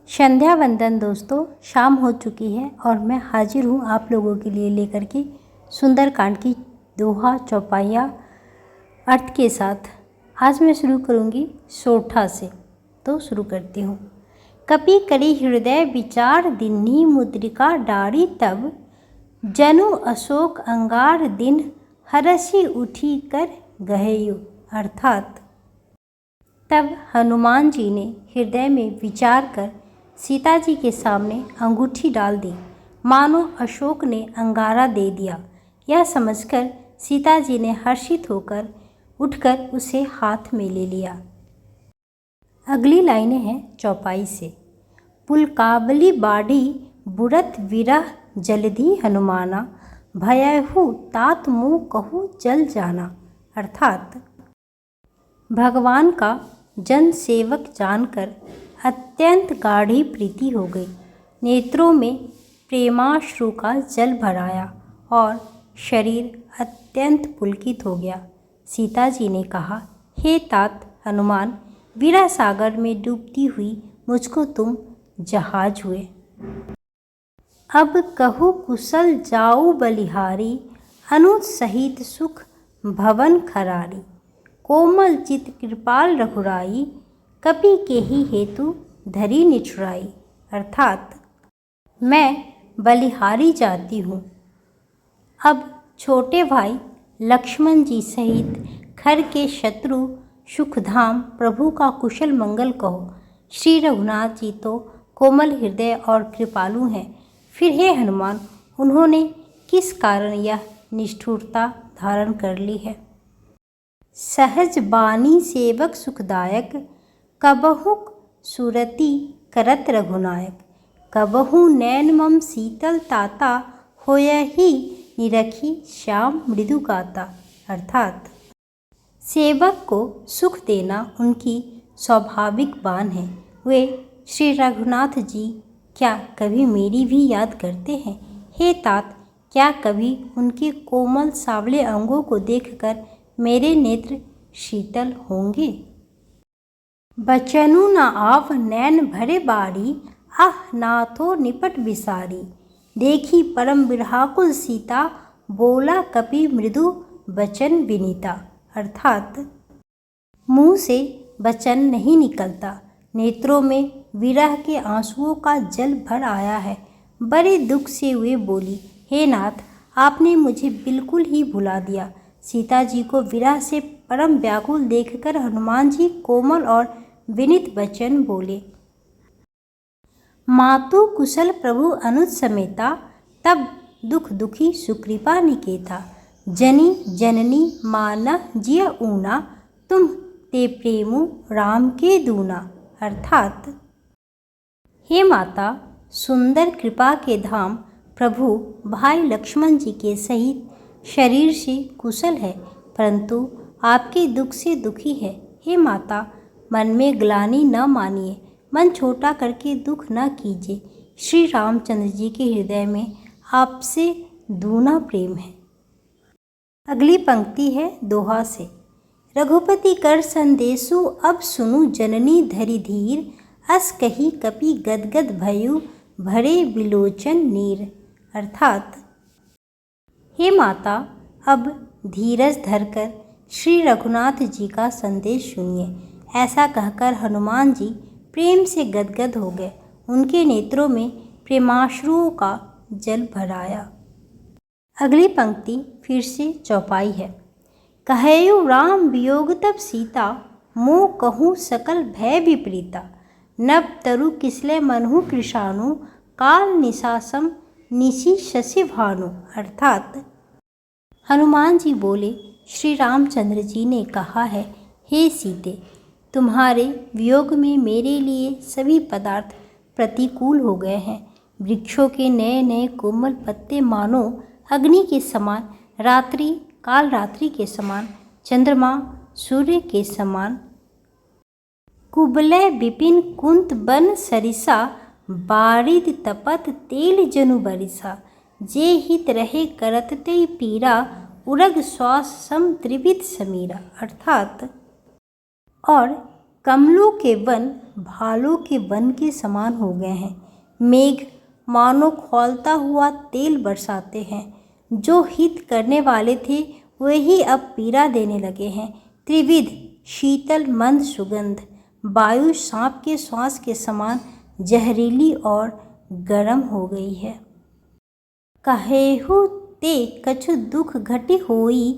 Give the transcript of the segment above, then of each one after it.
संध्या वंदन दोस्तों, शाम हो चुकी है और मैं हाजिर हूँ आप लोगों के लिए लेकर के सुंदरकांड की दोहा चौपाइयाँ अर्थ के साथ। आज मैं शुरू करूँगी सोठा से, तो शुरू करती हूँ। कपि करी हृदय विचार दिन्ही मुद्रिका डारी तब, जनु अशोक अंगार दिन हरषि उठी कर गहेयु। अर्थात तब हनुमान जी ने हृदय में विचार कर सीता जी के सामने अंगूठी डाल दी, मानो अशोक ने अंगारा दे दिया। यह समझकर सीता जी ने हर्षित होकर उठकर उसे हाथ में ले लिया। अगली लाइनें हैं चौपाई से। पुलकावली बाढ़ी बुरत विरह जलधि हनुमाना, भयहु तात मुँह कहूँ जल जाना। अर्थात भगवान का जन सेवक जानकर अत्यंत गाढ़ी प्रीति हो गई, नेत्रों में प्रेमाश्रु का जल भराया और शरीर अत्यंत पुलकित हो गया। सीता जी ने कहा, हे तात हनुमान, विरह सागर में डूबती हुई मुझको तुम जहाज हुए। अब कहूँ कुशल जाऊ बलिहारी, अनुज सहित सुख भवन खरारी, कोमल चित कृपाल रघुराई, कपि के ही हेतु धरी निठुराई। अर्थात मैं बलिहारी जाती हूँ, अब छोटे भाई लक्ष्मण जी सहित खर के शत्रु सुखधाम प्रभु का कुशल मंगल कहो। श्री रघुनाथ जी तो कोमल हृदय और कृपालु हैं, फिर हे हनुमान, उन्होंने किस कारण यह निष्ठुरता धारण कर ली है। सहज बानी सेवक सुखदायक, कबहु सुरति करत रघुनायक, कबहु नैन मम शीतल ताता, होयहि निरखी श्याम मृदु गाता। अर्थात सेवक को सुख देना उनकी स्वाभाविक बान है। वे श्री रघुनाथ जी क्या कभी मेरी भी याद करते हैं। हे तात, क्या कभी उनके कोमल सावले अंगों को देखकर मेरे नेत्र शीतल होंगे। बचनु न आव नैन भरे बारी, आह नाथो निपट बिसारी, देखी परम बिरहाकुल सीता, बोला कपि मृदु बचन विनीता। अर्थात मुँह से वचन नहीं निकलता, नेत्रों में विरह के आंसुओं का जल भर आया है। बड़े दुख से वे बोली, हे नाथ, आपने मुझे बिल्कुल ही भुला दिया। सीता जी को विरह से परम व्याकुल देखकर हनुमान जी कोमल और विनीत वचन बोले। मातु कुशल प्रभु अनुज समेता, तब दुख दुखी सुकृपा निकेता, जनी जननी माना जिय ऊना, तुम ते प्रेमु राम के दूना। अर्थात हे माता, सुंदर कृपा के धाम प्रभु भाई लक्ष्मण जी के सहित शरीर से कुशल है, परंतु आपके दुख से दुखी है। हे माता, मन में ग्लानि न मानिए, मन छोटा करके दुख न कीजिए। श्री रामचंद्र जी के हृदय में आपसे दूना प्रेम है। अगली पंक्ति है दोहा से। रघुपति कर संदेशु अब सुनु जननी धरि धीर, अस कही कपि गदगद भयु भरे विलोचन नीर। अर्थात हे माता, अब धीरज धरकर श्री रघुनाथ जी का संदेश सुनिए। ऐसा कहकर हनुमान जी प्रेम से गदगद हो गए, उनके नेत्रों में प्रेमाश्रुओं का जल भराया। अगली पंक्ति फिर से चौपाई है। कहेयु राम वियोग तब सीता, मोह कहूँ सकल भय विपरीता, नभ तरु किसले मनहु कृशानु, काल निशासम निशि शशि भानु। अर्थात हनुमान जी बोले, श्री रामचंद्र जी ने कहा है, हे सीते, तुम्हारे वियोग में मेरे लिए सभी पदार्थ प्रतिकूल हो गए हैं। वृक्षों के नए नए कोमल पत्ते मानो अग्नि के समान, रात्रि काल रात्रि के समान, चंद्रमा सूर्य के समान, कुबलय विपिन कुंत बन सरिसा, बारिद तपत तेल जनु बरिसा, जे हित रहे करत ते पीरा, उरग श्वास सम त्रिविध समीरा। अर्थात और कमलों के वन भालों के वन के समान हो गए हैं। मेघ मानो खौलता हुआ तेल बरसाते हैं। जो हित करने वाले थे वही अब पीड़ा देने लगे हैं। त्रिविध शीतल मंद सुगंध, वायु सांप के श्वास के समान जहरीली और गर्म हो गई है। कहेहु ते कछु दुख घटि होई,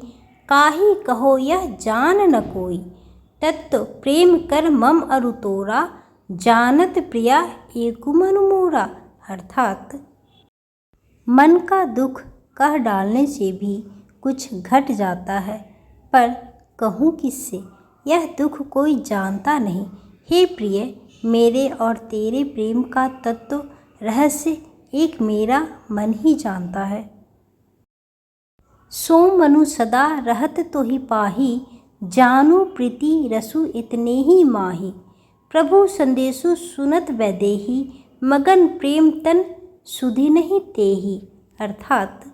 काहि कहो यह जान न कोई। तत्व प्रेम कर मम अरु तोरा, जानत प्रिया एकु मन मोरा। अर्थात मन का दुख कह डालने से भी कुछ घट जाता है, पर कहूँ किससे, यह दुख कोई जानता नहीं। हे प्रिय, मेरे और तेरे प्रेम का तत्व रहस्य एक मेरा मन ही जानता है। सो मनु सदा रहत तो ही पाही, जानू प्रीति रसु इतने ही माही। प्रभु संदेशु सुनत वैदेही, मगन प्रेम तन सुधि नहीं तेही। अर्थात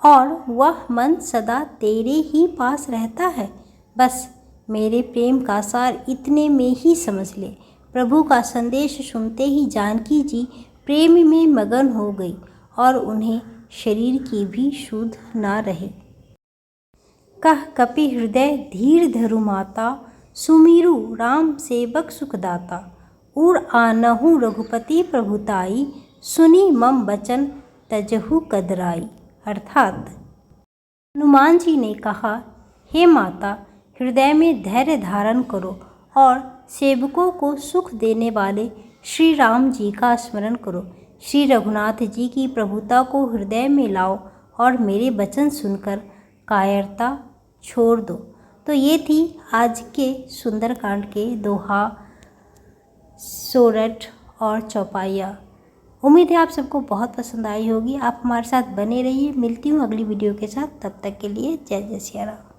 और वह मन सदा तेरे ही पास रहता है। बस मेरे प्रेम का सार इतने में ही समझ ले। प्रभु का संदेश सुनते ही जानकी जी प्रेम में मगन हो गई और उन्हें शरीर की भी सुध ना रही। कह कपि हृदय धीर धरु माता, सुमिरु राम सेवक सुखदाता। उर आनहु रघुपति प्रभुताई, सुनी मम बचन तजहु कदराई। अर्थात हनुमान जी ने कहा, हे माता, हृदय में धैर्य धारण करो और सेवकों को सुख देने वाले श्री राम जी का स्मरण करो। श्री रघुनाथ जी की प्रभुता को हृदय में लाओ और मेरे वचन सुनकर कायरता छोड़ दो। तो ये थी आज के सुंदरकांड के दोहा, सोरठ और चौपाइया। उम्मीद है आप सबको बहुत पसंद आई होगी। आप हमारे साथ बने रहिए। मिलती हूँ अगली वीडियो के साथ। तब तक के लिए जय जय सिया राम।